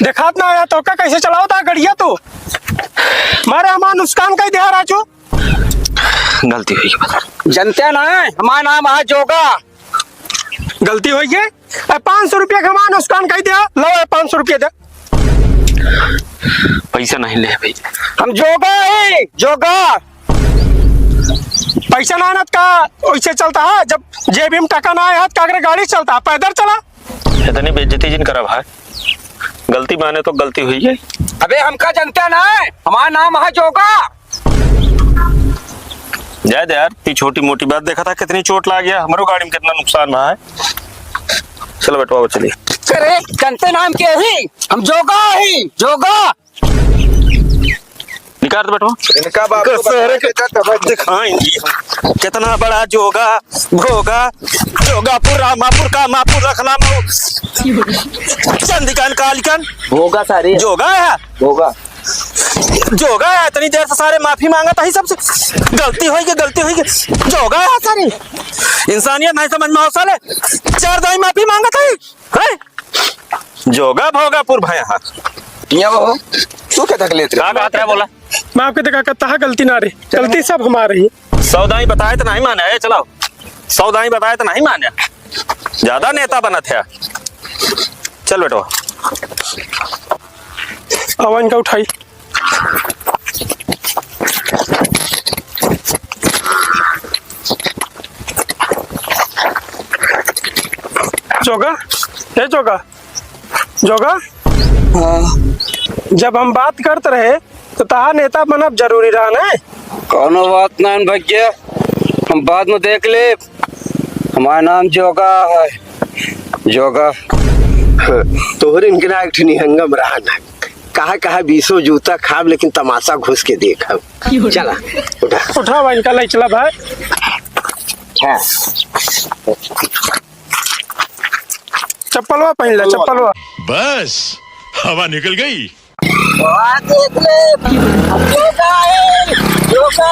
देखात ना आया तो का कैसे चलाओ था गड़िया तू मारे हमारा नुकसान कई दे राजू। गलती हुई बता जनते ना हमारा नाम है जोगा। गलती हुई है 500 रुपया का हमारा नुकसान कई दिया लो 500 रुपया दे। पैसा नहीं ले भाई हम जोगा है जोगा। पैसा ना आना का वैसे चलता है जब जेब में टका ना आया का गाड़ी चलता है पैदल चला। इतनी बेइज्जती जिन करा भाई गलती माने तो गलती हुई है। अबे हमका जनते ना हमारा नाम है जोगा। जाए दे यार ती छोटी मोटी बात देखा था कितनी चोट लग गया हमारो गाड़ी में कितना नुकसान रहा है। चलो बैठो चलिए। अरे जनते नाम के ही हम जोगा ही जोगा। निकाल दो बैठो दिखाएंगी कितना बड़ा जोगा भोगा जोगापुर रामापुर कामापुर रखलामऊ चंदिकन कालिकन होगा सारे जोगा है होगा जोगा है। इतनी देर से सारे माफी मांगा था ही सबसे गलती हुई जोगा है सारी इंसानियत नहीं समझ में हो साले 4 दाई माफी मांगा था है जोगा भोगापुर भाई। हाँ वो तू क्या तकलीफ है बोला मैं आपके देखा करता है गलती ना रही गलती सब हमारी है। 100 दाई बताए तो नहीं माने चलाओ 100 दाई बताए तो नहीं माने ज्यादा नेता बना थे। चल बेटो आवाज का उठाई जोगा हे जोगा जोगा। जब हम बात करते रहे तो तहा नेता बनब जरूरी रहा ना। कोनो बात ना भैया हम बाद में देख ले। हमारा नाम जोगा है जोगा। तोहरे इनके एक हंगम रहा ना कहा 20 जूता खाब लेकिन तमाशा घुस के देखा। चला उठा भाई इनका ले चला भाई। चप्पलवा पहन ले चप्पलवा। बस हवा निकल गई। देख ले जोगा है जोगा।